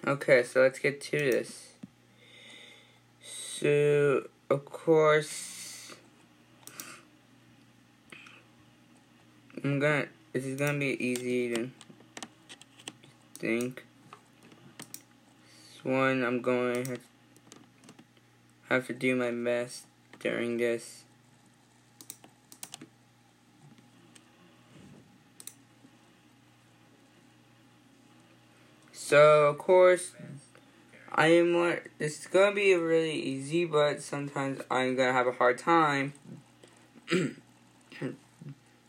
Okay, so let's get to this. So, of course, this is gonna be easy to think. This one, I'm going to have to do my best during this. So, of course, it's gonna be really easy, but sometimes I'm gonna have a hard time.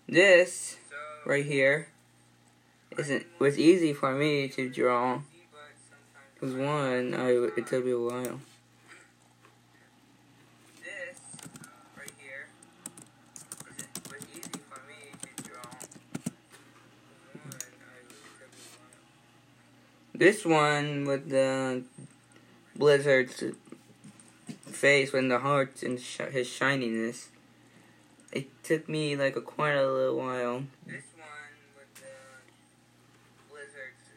This right here was easy for me to draw. Because one, it took me a while. This right here was easy for me to draw. This one with the Blizzard's face with the hearts and his shininess. It took me like quite a little while. This one with the Blizzard's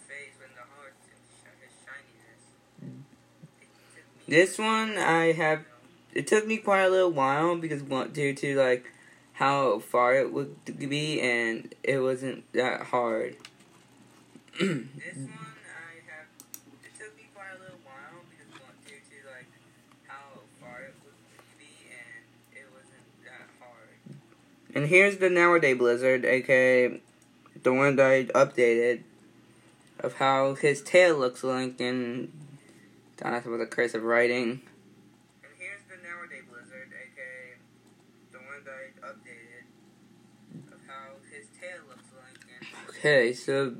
face with the hearts and his shininess. This one it took me quite a little while because due to like how far it would be, and it wasn't that hard. This one it took me quite a little while because due to like how far it would be, and it wasn't that hard. And here's the nowadays Blizzard, aka the one that I updated, of how his tail looks like, and that's with a cursive writing. And here's the nowadays Blizzard, aka the one that I updated, of how his tail looks like. And okay, so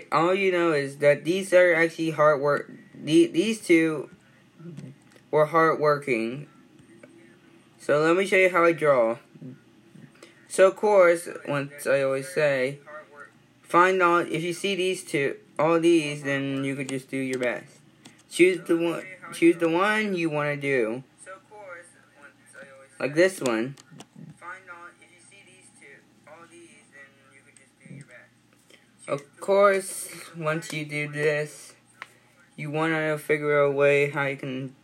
all you know is that these are actually hard work. These two were hard working. So let me show you how I draw. So of course, once I always say, find out if you see these two, all these, then you could just do your best. Choose the one you want to do. Like this one. Of course, once you do this, you want to figure out a way how you can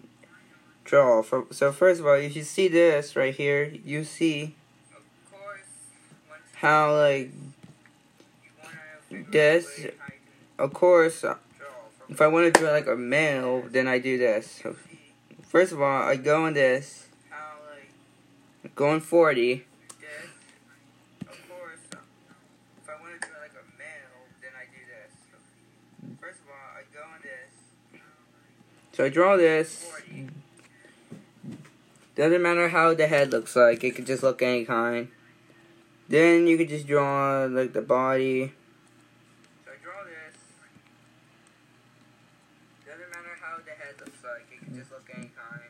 draw. So first of all, if you see this right here, you see how like this. Of course, if I want to draw like a male, then I do this. So first of all, I go on this, go on 40. So I draw this. Doesn't matter how the head looks like. It could just look any kind. Then you could just draw like the body. So I draw this. Doesn't matter how the head looks like. It could just look any kind.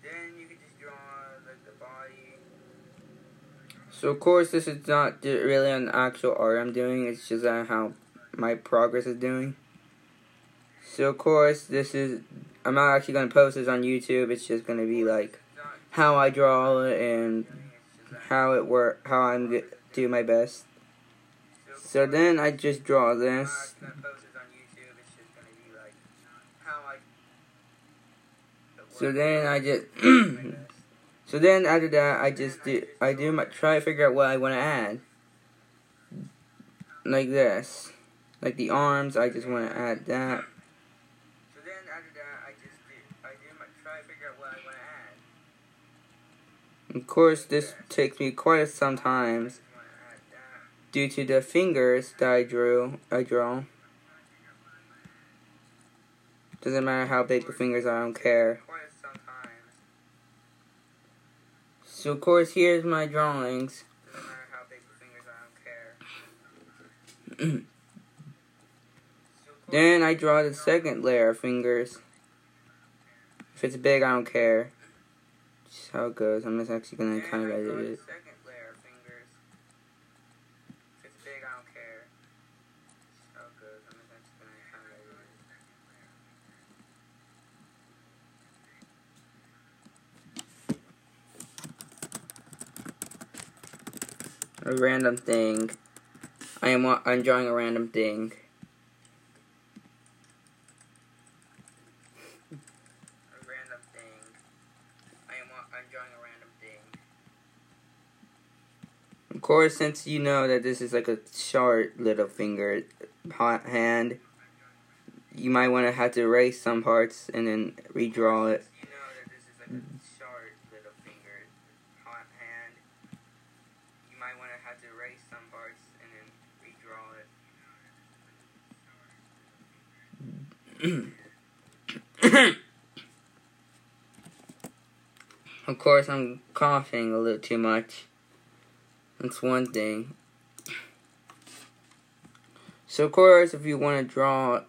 Then you could just draw like the body. So of course this is not really an actual art I'm doing. It's just how my progress is doing. So of course I'm not actually going to post this on YouTube. It's just going to be like how I draw and how I'm do my best. So then I just draw this. So then so then after that I try to figure out what I want to add. Like this. Like the arms, I just want to add that. Of course, this takes me quite some time due to the fingers that I draw. Doesn't matter how big the fingers are, I don't care. So of course, here's my drawings. Then I draw the second layer of fingers. If it's big, I don't care. Just how it goes. I'm just actually gonna kind of edit it. A random thing. I'm drawing a random thing. Of course, since you know that this is like a short little finger hand, you might want to have to erase some parts and then redraw it. You know that this is like a short little finger hand. You might want to have to erase some parts and then redraw it. Of course, I'm coughing a little too much. That's one thing. So, of course, if you want to draw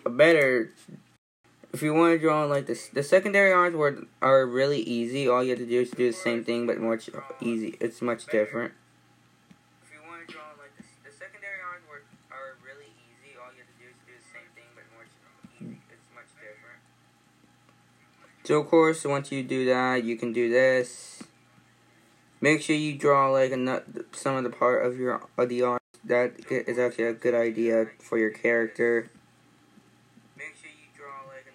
a better, if you want to draw like this, the secondary arms are really easy. All you have to do is do the same thing, but much easy. It's much different. If you want to draw like this, the secondary arms are really easy. All you have to do is do the same thing, but much easy. It's much different. So, of course, once you do that, you can do this. Make sure you draw like some of the part of the arm. That is actually a good idea for your character. Make sure you draw like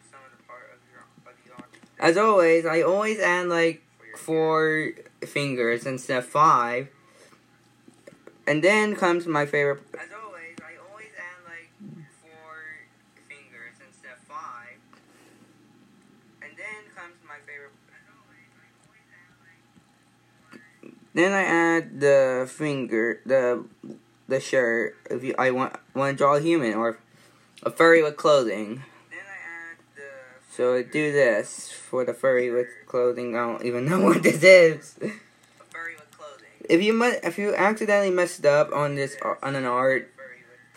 some of the part of the arm. As always, I always add like 4 fingers instead of 5. And then comes my favorite. As always, I always add like 4 fingers instead of 5. And then comes my favorite. Then I add the finger, the shirt. If I want to draw a human or a furry with clothing. Then I add so I do this for the furry with clothing. I don't even know what this is. A furry with clothing. If you accidentally messed up on an art,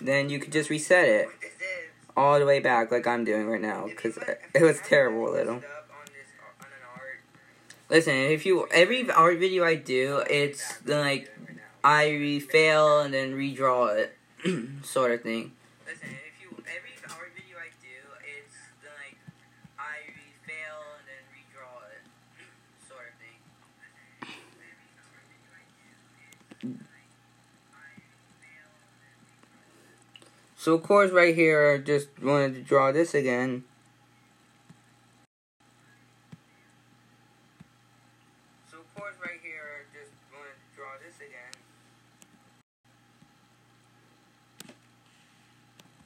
then you could just reset it all the way back like I'm doing right now because it was terrible a little. Listen, every art video I do, it's like I fail and then redraw it, sort of thing. Listen, every art video I do, it's like I fail and then redraw it, sort of thing. So of course, right here, I just wanted to draw this again.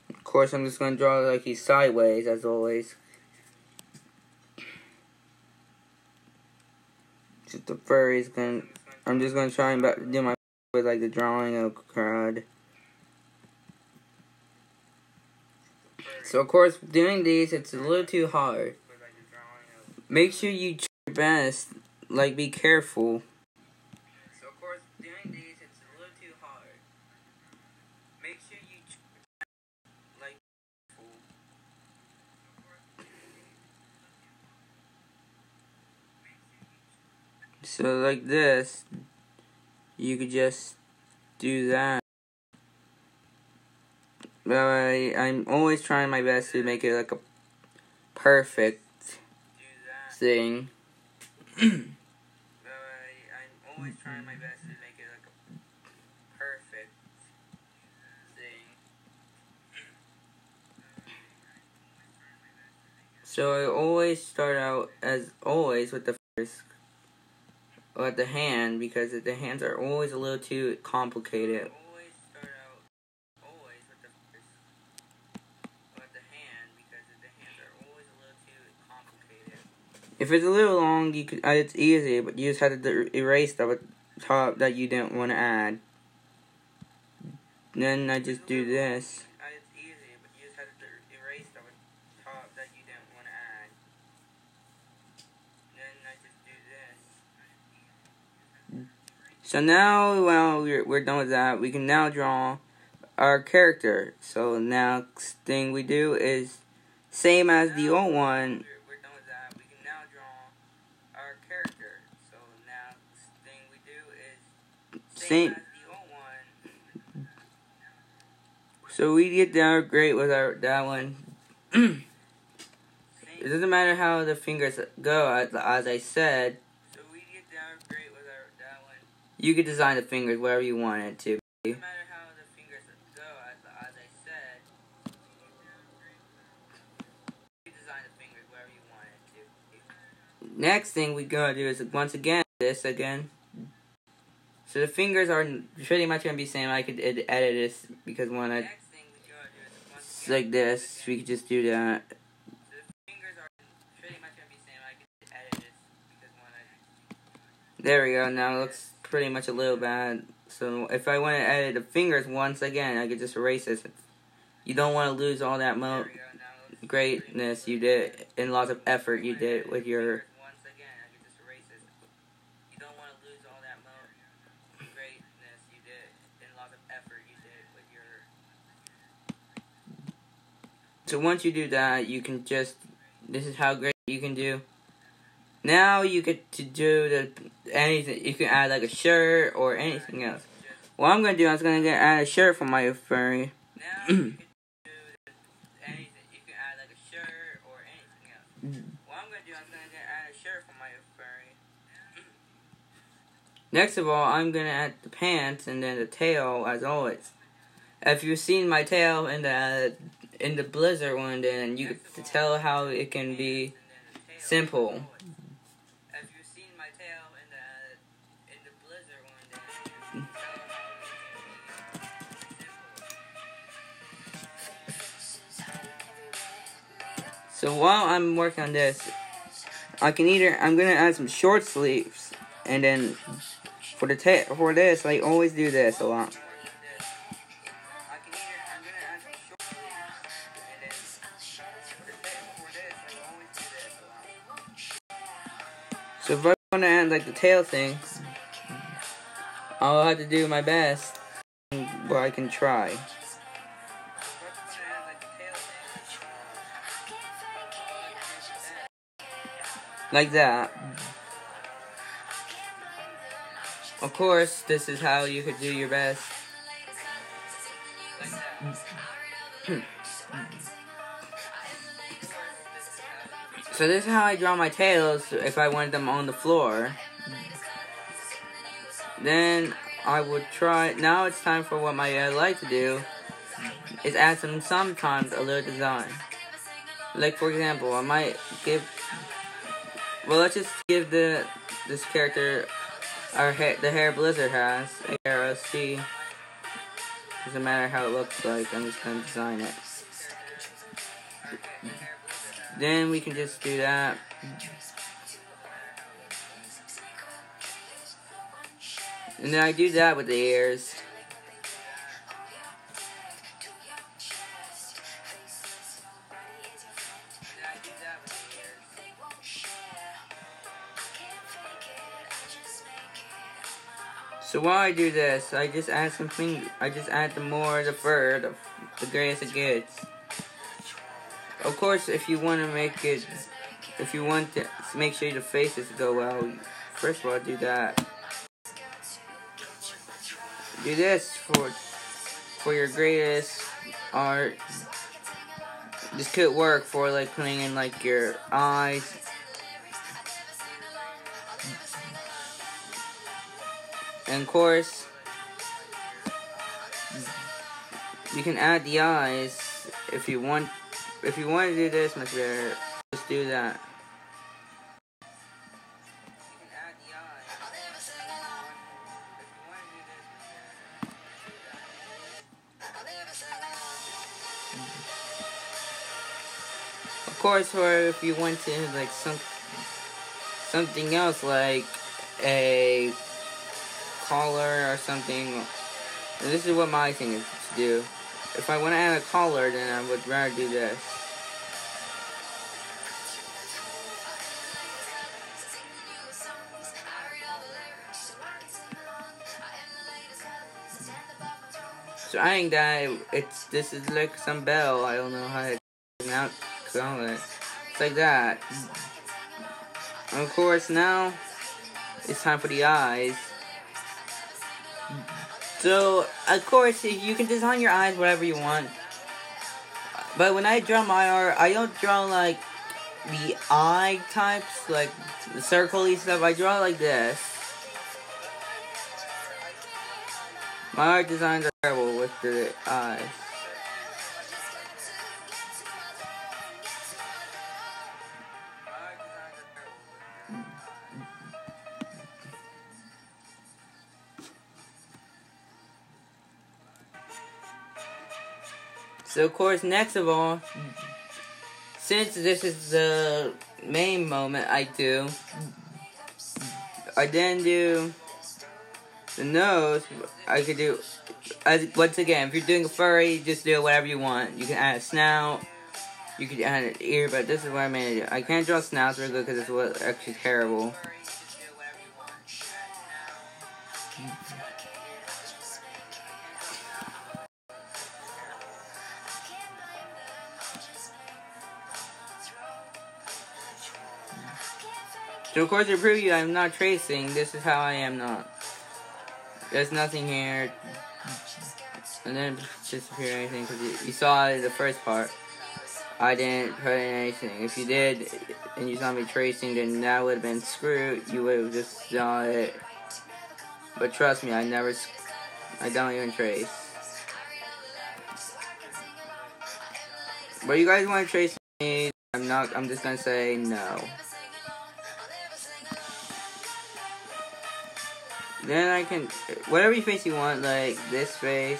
Of course, I'm just going to draw like he's sideways, as always. Just the furry's I'm just going to try and do my with like the drawing of a crowd. So, of course, doing these, it's a little too hard. Make sure you try your best. Like, be careful. So, of course, doing these, it's a little too hard. Make sure you so like this, you could just do that. But I'm always trying my best to make it like a perfect thing. I'm always trying my best to make it like a perfect thing. So I always start out, as always, with the first, or the hand, because the hands are always a little too complicated. If it's a little long, it's easy, but you just have to erase the top that you didn't want to add. Then I just do this. It's easy, but you just have to erase the top that you didn't want to add. Then I just do this. So now, well, we're done with that. We can now draw our character. So next thing we do is same as the old one. Same. So we did that great with that one. It doesn't matter how the fingers go, as I said. So we did that great with that one. You could design the fingers whatever you want it to. It doesn't matter how the fingers go, as I said. You could design the fingers whatever you want it to. Next thing we're gonna do is once again this again. So the fingers are pretty much going to be the same. I could edit this because when I like this, we could just do that. There we go. Now it looks pretty much a little bad. So if I want to edit the fingers once again, I could just erase this. You don't want to lose all that greatness you did and lots of effort you did with your. So once you do that, you can just. This is how great you can do. Now you get to do anything. You can add like a shirt or anything else. What I'm gonna do, I'm gonna add a shirt for my furry. Next of all, I'm gonna add the pants and then the tail as always. If you've seen my tail in the Blizzard one, then you can tell how it can be simple. So while I'm working on this, I'm gonna add some short sleeves, and then for this, I always do this a lot. So if I want to add like the tail thing, I'll have to do my best, but I can try. Like that. Of course, this is how you could do your best. So this is how I draw my tails if I want them on the floor. Then I would try. Now it's time for what I like to do is add sometimes a little design. Like for example, I might give. Well, let's just give this character the hair Blizzard has. ARST. Doesn't matter how it looks like. I'm just gonna design it. Then we can just do that. And then I do that with the ears. So while I do this, I just add the more the fur, the greatest it gets. Of course, if you want to make sure the faces go well, first of all, do that. Do this for your greatest art. This could work for like putting in like your eyes. And of course, you can add the eyes if you want. If you want to do this much better, just do that. Of course, or if you want to like something else like a collar or something. And this is what my thing is to do. If I want to add a collar, then I would rather do this. So I think that this is like some bell. I don't know how to now call it. It's like that. And of course now it's time for the eyes. So, of course, you can design your eyes whatever you want. But when I draw my art, I don't draw like the eye types, like the circle-y stuff. I draw like this. My art designs are terrible with the eyes. So of course, next of all, since this is the main moment I then do the nose. I could do, once again, if you're doing a furry, just do whatever you want. You can add a snout, you could add an ear, but this is what I made it. I can't draw snouts real good because it's actually terrible. So of course to prove you I'm not tracing, this is how I am not. There's nothing here. And then disappear anything because you saw the first part. I didn't put in anything. If you did and you saw me tracing, then that would have been screwed. You would have just saw it. But trust me, I don't even trace. But you guys want to trace me, I'm just gonna say no. Then I can, whatever face you want, like this face,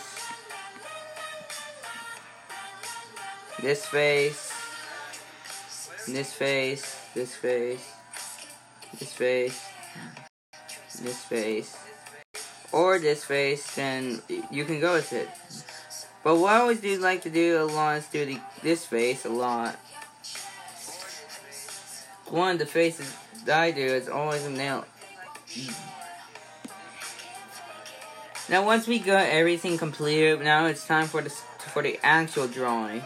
this face, this face, this face, this face, this face, or this face, then you can go with it. But what I always do like to do a lot is do this face a lot. One of the faces that I do is always a nail. Now once we got everything completed, now it's time for the actual drawing.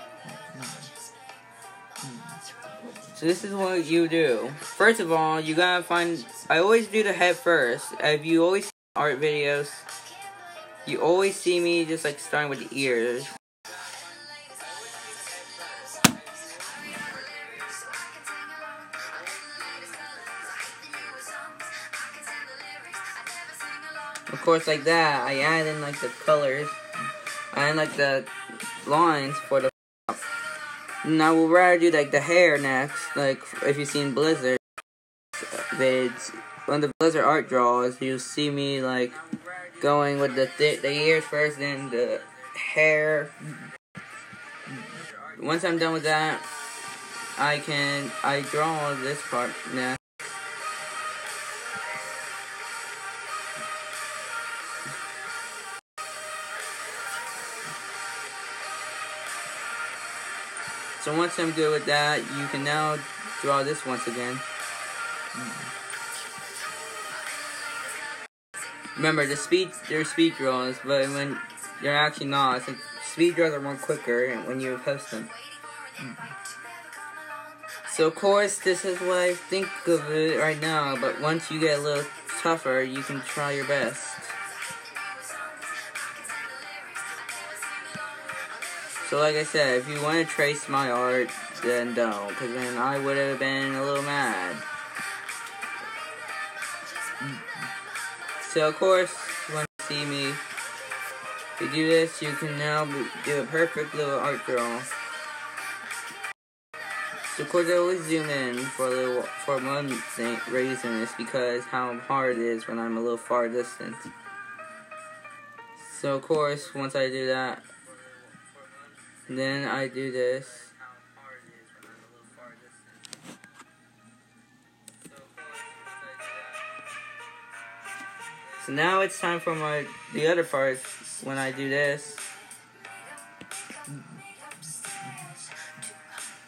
So this is what you do. First of all, you gotta find, I always do the head first. If you always see art videos, you always see me just like starting with the ears. Of course, like that, I add in like the colors, I add like the lines for the top. And I would rather do like the hair next, like if you've seen Blizzard vids, when the Blizzard art draws, you'll see me like going with the ears first, then the hair. Once I'm done with that, I draw this part next. So once I'm good with that, you can now draw this once again. Remember, they're speed draws, but when you're actually not, it's like speed draws are more quicker when you post them. So of course, this is what I think of it right now, but once you get a little tougher, you can try your best. So like I said, if you want to trace my art, then don't, because then I would have been a little mad. So of course, when you see me, if you do this, you can now do a perfect little art draw. So of course I always zoom in for one reason, is because how hard it is when I'm a little far distant. So of course, once I do that, then I do this. So now it's time for the other parts when I do this.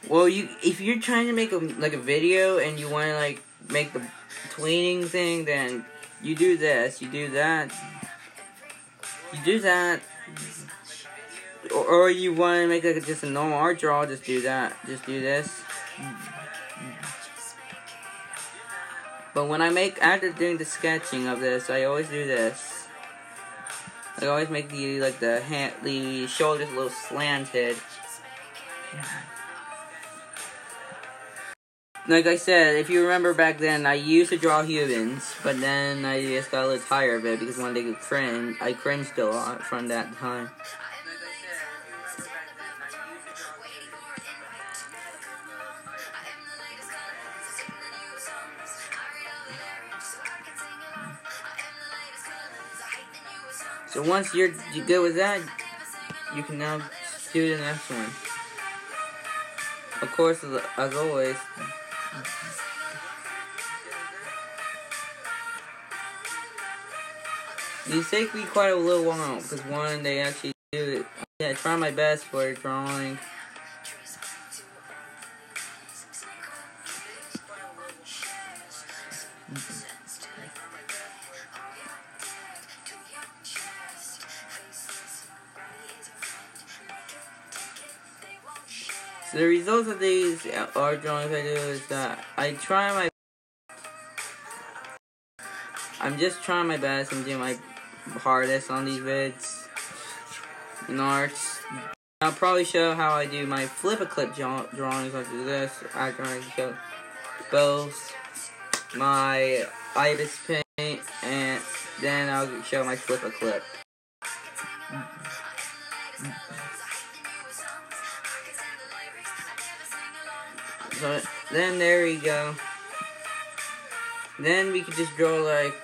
Well, if you're trying to make a video and you want to like make the tweening thing, then you do this, you do that, you do that. Or you want to make like just a normal art draw, just do that. Just do this. But when after doing the sketching of this, I always do this. I always make the shoulders a little slanted. Like I said, if you remember back then, I used to draw humans, but then I just got a little tired of it because when they cringe, I cringed a lot from that time. So once you're good with that, you can now do the next one. Of course, as always, these take me quite a little while because one, they actually do it. Yeah, I try my best for drawing. So the results of these art drawings I do is that I'm just trying my best and doing my hardest on these vids and arts. I'll probably show how I do my flip-a-clip drawings like this after I show both my ibis paint, and then I'll show my flip-a-clip. So then there we go. Then we can just draw like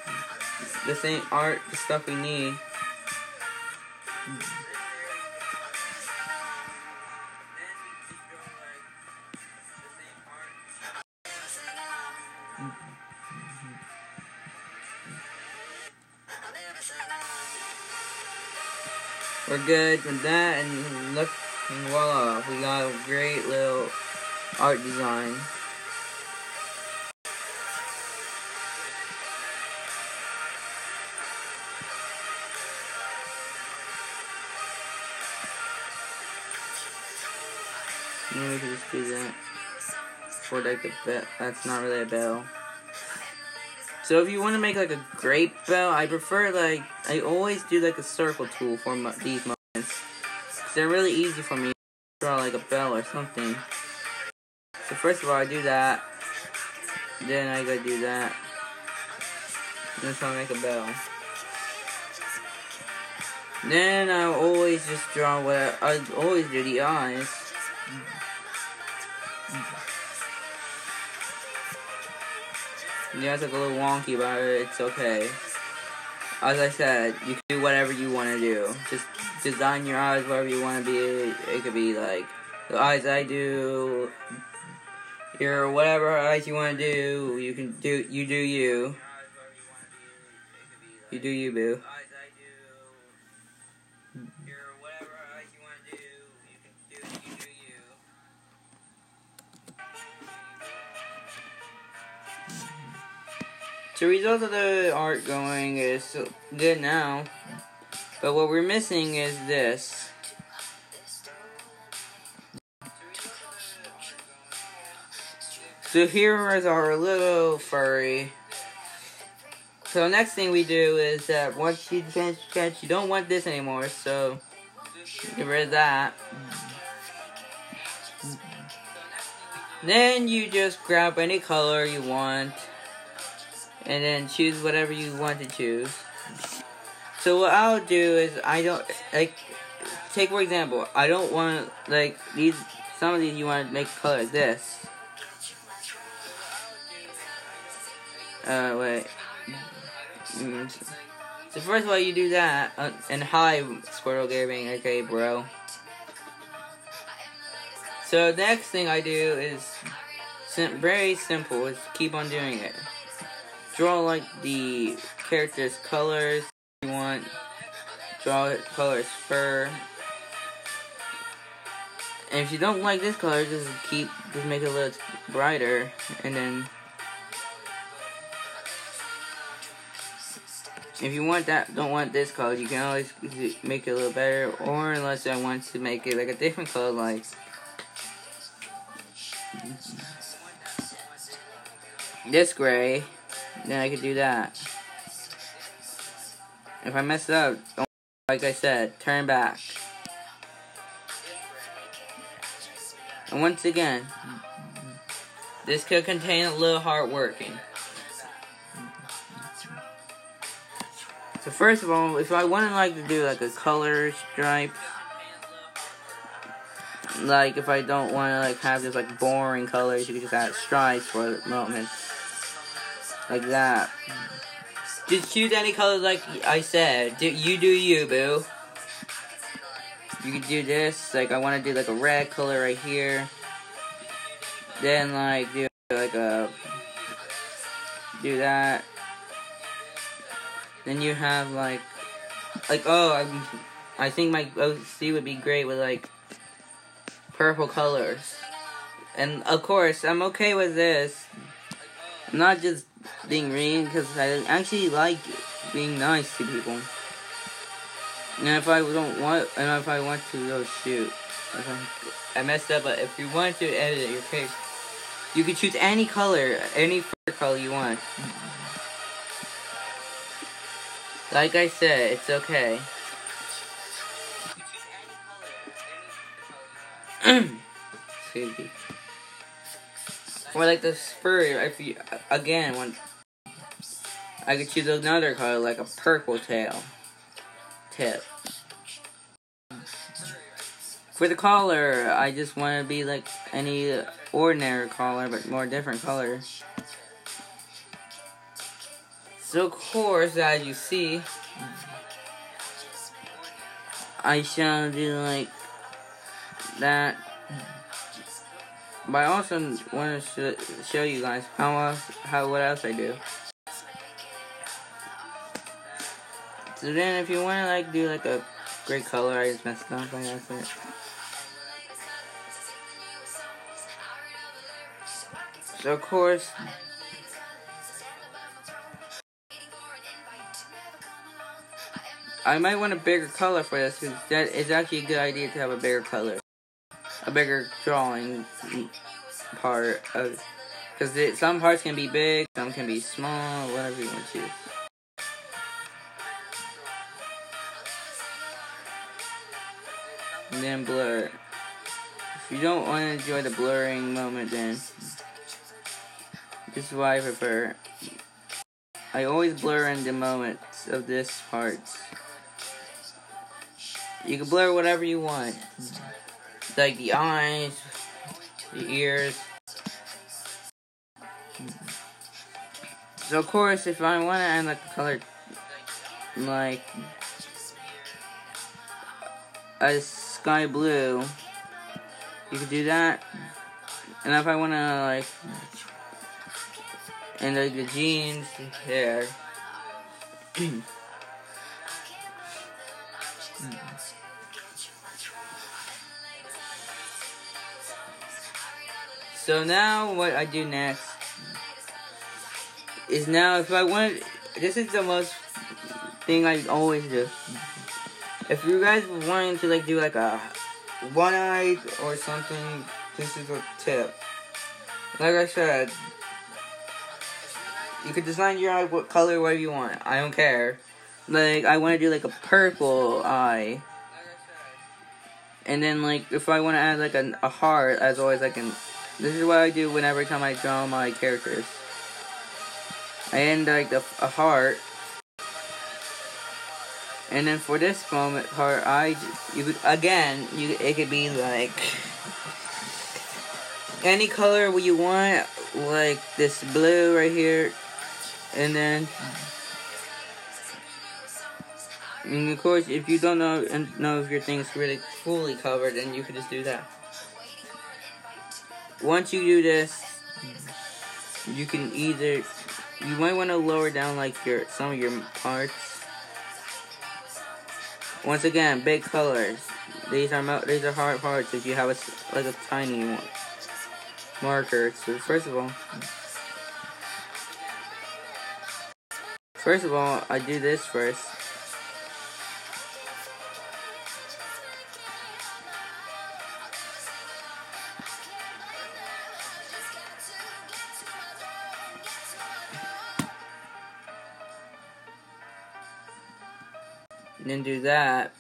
the same art, the stuff we need. We're good with that, and look, and voila, we got a great little art design. Maybe we can just do that. Or like the bell. That's not really a bell. So if you want to make like a grape bell, I prefer like, I always do like a circle tool for these moments. Because they're really easy for me to draw like a bell or something. So first of all, I do that. Then I go do that. And that's how I make a bell. Then I'll always just draw what I always do, the eyes. Yeah, it's like a little wonky, but it's okay. As I said, you can do whatever you want to do. Just design your eyes whatever you want to be. It could be like the eyes I do, your whatever eyes you want to do. You can do, you do you. You do you, boo. So the result of the art going is good now, but what we're missing is this. So here is our little furry. So next thing we do is that once you finish the sketch, you don't want this anymore, so get rid of that. Then you just grab any color you want, and then choose whatever you want to choose. So what I'll do is, I don't, like, take for example, I don't want, like, these, some of these you want to make color like this. Wait. So first of all, you do that, and hi, Squirrel Gaming, okay, bro. So the next thing I do is very simple, is keep on doing it. Draw like the character's colors you want. Draw color's fur. And if you don't like this color, just make it a little brighter, and then if you want that, don't want this color, you can always make it a little better, or unless I want to make it like a different color, like this gray, then I could do that. If I mess it up, like I said, turn back. And once again, this could contain a little hard working. So first of all, if I want to like to do like a color stripe, like if I don't want to like have just like boring colors, you can just add stripes for the moment, like that. Just choose any colors like I said. You do you, boo. you can do this. Like, I want to do like a red color right here. Then like do like do that. Then you have like oh, I think my OC would be great with like purple colors. And of course, I'm okay with this. I'm not just being mean, because I actually like being nice to people. And if I don't want, and if I want to, oh shoot, I messed up. But if you want to edit your page, you can choose any color, any color you want. Like I said, it's okay. Excuse me. Or like the fur, if you, again, when I could choose another color, like a purple tip. For the collar, I just want to be like any ordinary collar, but more different colors. So of course, as you see, I shall do like that. But I also want to show you guys what else I do. So then, if you want to like do like a great color, I just messed up. Like that's it. So of course, I might want a bigger color for this, because that is actually a good idea to have a bigger color. A bigger drawing part of, because some parts can be big, some can be small, whatever you want to choose. And then blur. If you don't want to enjoy the blurring moment, then this is what I prefer. I always blur in the moments of this part. You can blur whatever you want. Like the eyes, the ears. So of course, if I want to add like a color, like a sky blue, you can do that. And if I want to like, and like the jeans, hair. So now what I do next is, now if I want, this is the most thing I always do. If you guys wanting to like do like a one eye or something, this is a tip. Like I said, you could design your eye what color, whatever you want. I don't care. Like I want to do like a purple eye. And then like if I want to add like a heart, as always I can. This is what I do whenever time I draw my characters. I end like a heart. And then for this moment part, it could be like any color you want, like this blue right here. And then, and of course, if you don't know if your thing's really fully covered, then you can just do that. Once you do this, you can you might want to lower down like some of your parts. Once again, big colors. These are hard parts if you have a tiny one. Marker. So first of all, I do this first. And then do that.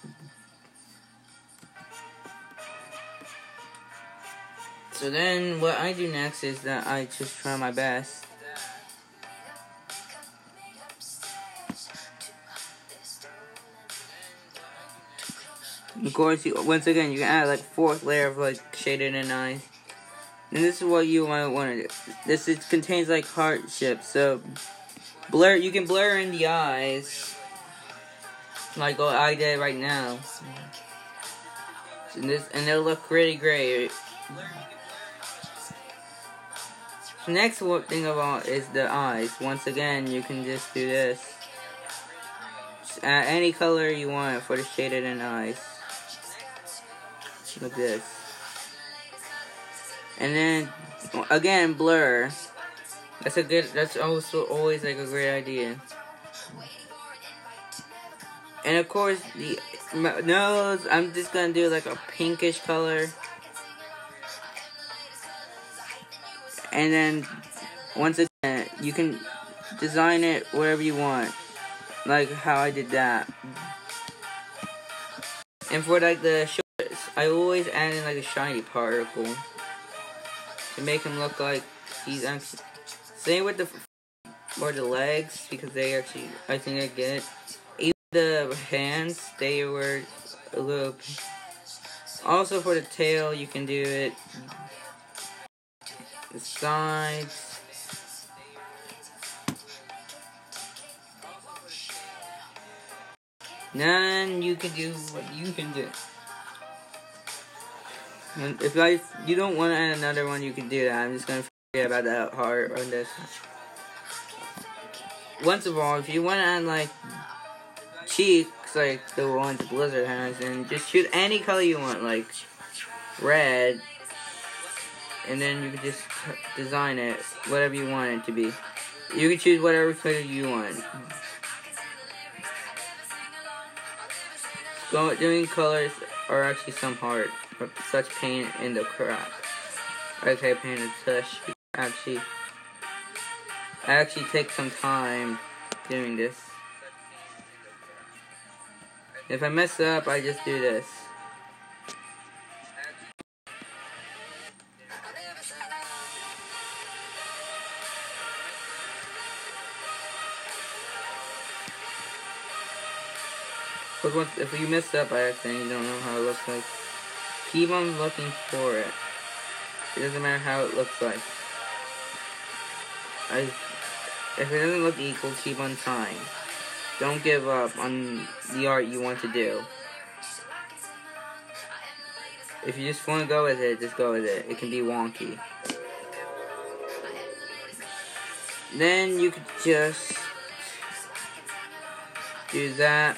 So then what I do next is that I just try my best. Of course, once again, you can add like fourth layer of like shaded in eyes. And this is what you might want to do. This contains like heart shapes, so you can blur in the eyes. Like what I did right now. and they'll look really great. The next thing about is the eyes. Once again, you can just do this. Just add any color you want for the shaded in eyes. Like this. And then again, blur. That's also always like a great idea. And of course, the nose, I'm just gonna do like a pinkish color. And then, once again, you can design it whatever you want. Like how I did that. And for like the shoulders, I always add in like a shiny particle. To make him look like he's actually... Same with the legs, because they actually, I think I get it. Even the hands, they were a little... Also for the tail, you can do it. The sides. Then you can do what you can do. And if you don't want to add another one, you can do that. I'm just gonna forget about that heart on this. Once of all, if you want to add like cheeks, like the ones Blizzard has, then just choose any color you want, like red. And then you can just design it whatever you want it to be. You can choose whatever color you want. Doing colors are actually some hard, but such pain in the crap. Okay, pain in the tush. I actually take some time doing this. If I mess up, I just do this. But if you mess up by accident, you don't know how it looks like. Keep on looking for it. It doesn't matter how it looks like. If it doesn't look equal, keep on trying. Don't give up on the art you want to do. If you just want to go with it, just go with it. It can be wonky. Then you could just do that.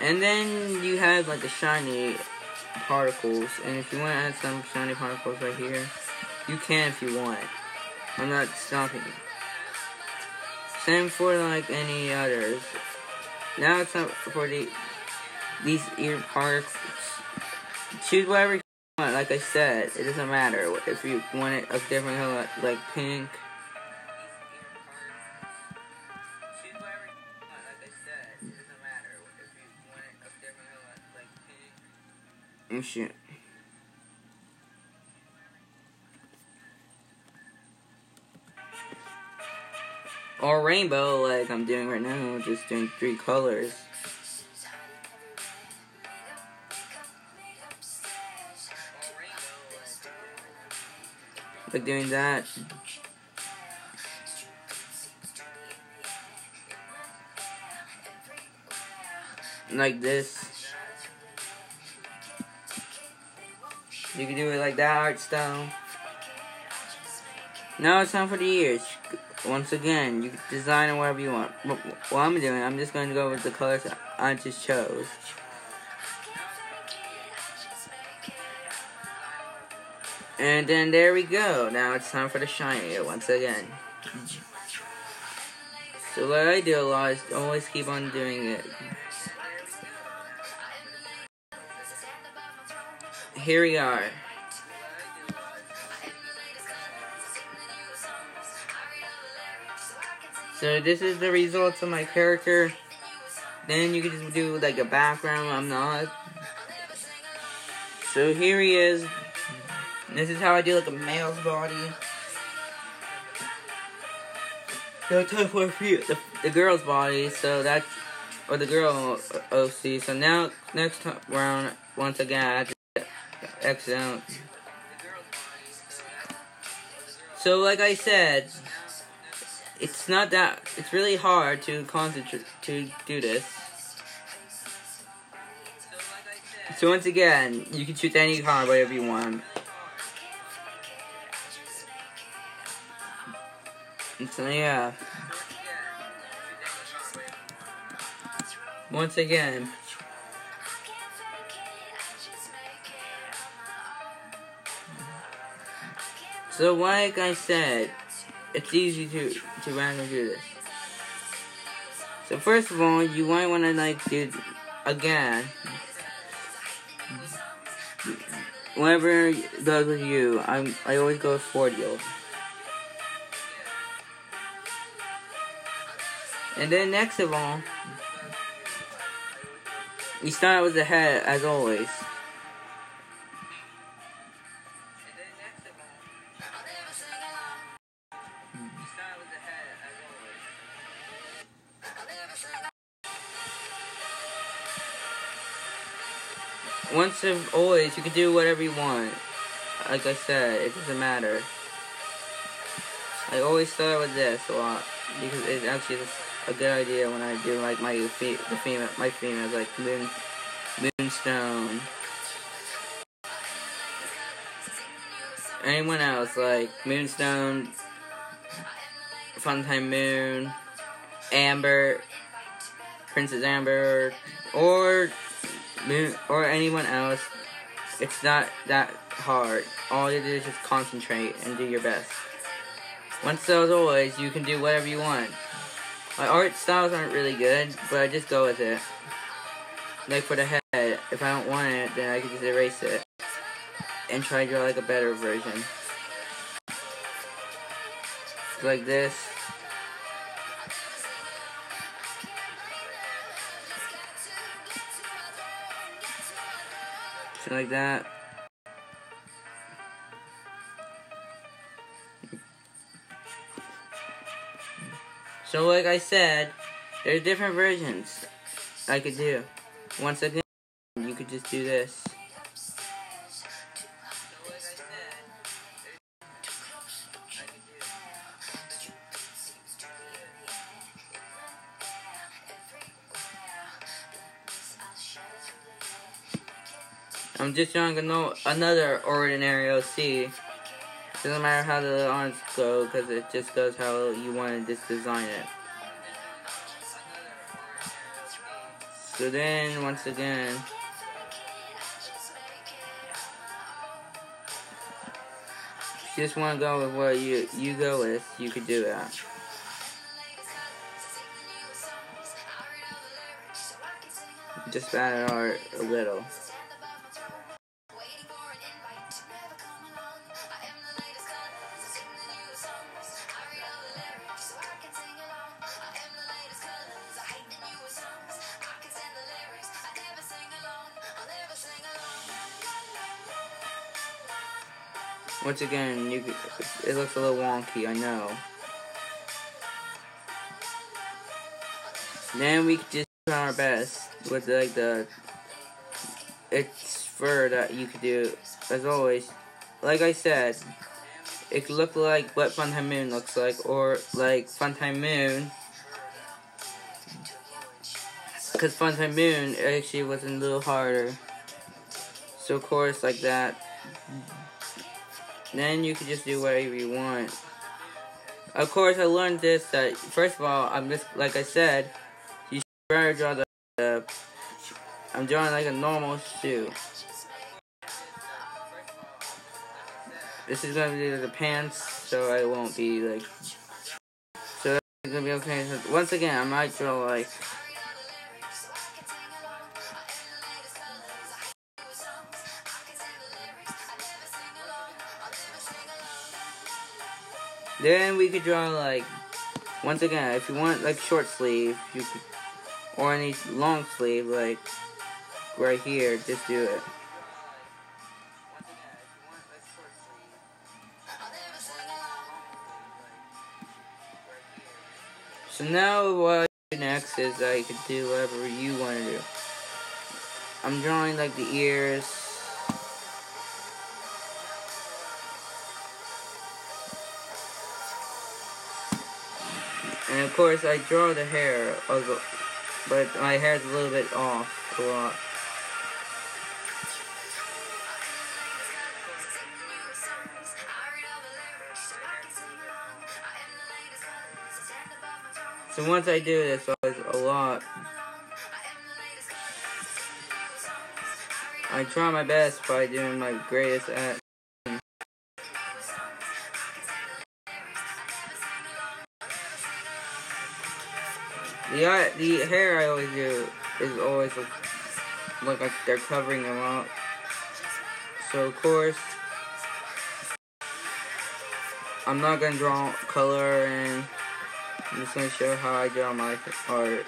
And then you have like the shiny particles. And if you want to add some shiny particles right here, you can if you want. I'm not stopping you. Same for like any others. Now it's not for these ear particles. Choose whatever you want. Like I said, it doesn't matter if you want it a different color, like pink. Oh shit. Or rainbow, like I'm doing right now, just doing 3 colors. Like doing that. Like this. You can do it like that art style. Now it's time for the ears. Once again, you can design it whatever you want. What I'm doing, I'm just going to go with the colors I just chose. And then there we go. Now it's time for the shiny once again. So what I do a lot is always keep on doing it. Here we are. So this is the results of my character. Then you can just do like a background. I'm not. So here he is. This is how I do like a male's body. So time for the girl's body. So that's, or the girl OC. So now next round, once again, I have to X out. So like I said, it's really hard to concentrate to do this. So once again, you can choose any color, whatever you want. And so yeah. Once again. So like I said, it's easy to randomly do this. So first of all, you might want to like do again. Whenever goes with you, I always go with 40. And then next of all, you start with the head as always. Once and always, you can do whatever you want. Like I said, it doesn't matter. I always start with this a lot because it's actually a good idea when I do like my females like Moonstone. Anyone else like Moonstone, Funtime Moon, Amber, Princess Amber, or anyone else, it's not that hard. All you do is just concentrate and do your best. Once as always, you can do whatever you want. My art styles aren't really good, but I just go with it. Like for the head, if I don't want it, then I can just erase it and try to draw like a better version. Like this. Like that. So like I said, there's different versions I could do. Once again, you could just do this. I'm just drawing another ordinary OC. Doesn't matter how the arms go, because it just goes how you want to just design it. So then, once again, if you just want to go with what you go with, you could do that. Just add art a little. Once again, it looks a little wonky, I know. Then we just try our best with it's fur that you could do. As always, like I said, it could look like what Funtime Moon looks like, or like Funtime Moon. Because Funtime Moon actually was a little harder. So of course, like that. Then you can just do whatever you want. Of course, I learned this that first of all, I'm just like I said, you should rather draw I'm drawing like a normal shoe. This is gonna be the pants, so I won't be like. So it's gonna be okay. So once again, I might draw like. Then we could draw like, once again, if you want like short sleeve, you could, or any long sleeve, like right here, just do it. So now what I do next is I could do whatever you want to do. I'm drawing like the ears. And of course, I draw the hair, but my hair's a little bit off a lot. So once I do this, a lot, I try my best by doing my greatest at. The hair I always do is always look like they're covering them up. So of course, I'm not gonna draw color, and I'm just gonna show how I draw my art.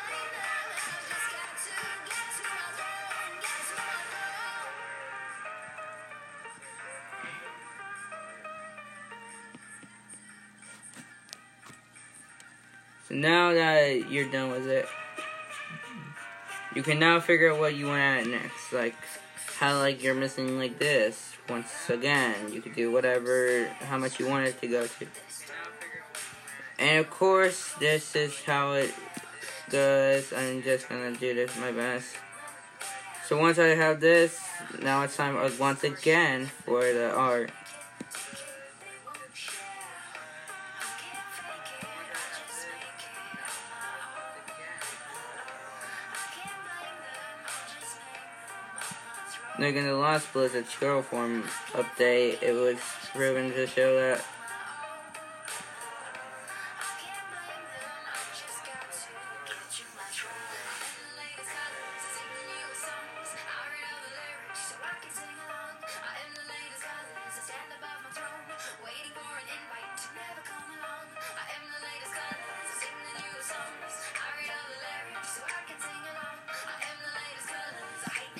So now that you're done with it, you can now figure out what you want to add next. Like how you're missing like this. Once again, you could do whatever, how much you want it to go to. And of course, this is how it goes. I'm just gonna do this my best. So once I have this, now it's time once again for the art. Like in the last Blizzard scroll form update, it was proven to show that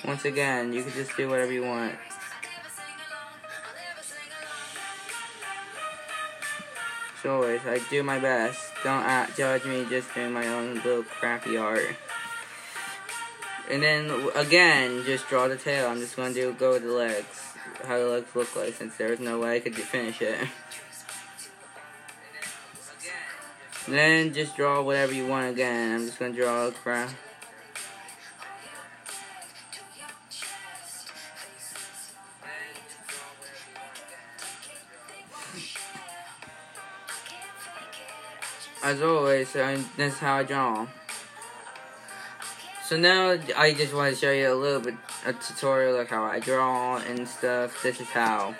once again, you can just do whatever you want. So always, I do my best. Don't judge me just doing my own little crappy art. And then, again, just draw the tail. I'm just going to go with the legs. How the legs look like, since there's no way I could finish it. And then, just draw whatever you want again. I'm just going to draw a crap. As always, that's how I draw. So now I just want to show you a little bit a tutorial of how I draw and stuff. This is how.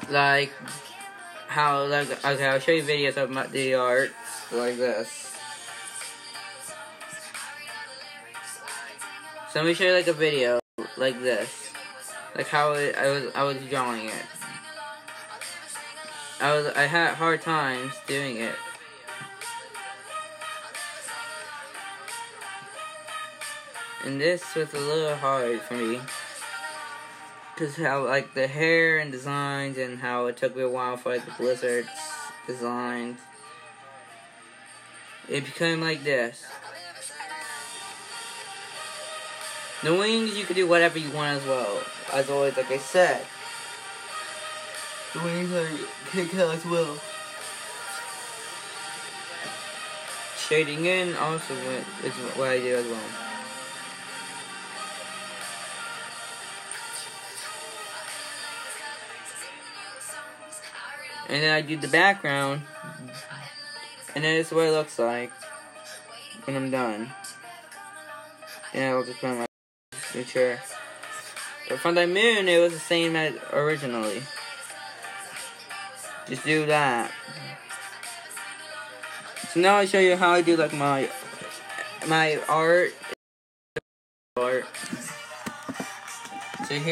Okay, I'll show you videos of the art like this. So let me show you a video like this, like how I was drawing it. I had hard times doing it. And this was a little hard for me. Because how, the hair and designs, and how it took me a while for, the Blizzard's designs. It became like this. The wings, you could do whatever you want as well. As always, like I said. The wings are kick as well. Shading in also is what I do as well. And then I do the background, and then this is what it looks like when I'm done. And I'll just put my picture. But from the moon, it was the same as originally. Just do that. So now I'll show you how I do my art. So here.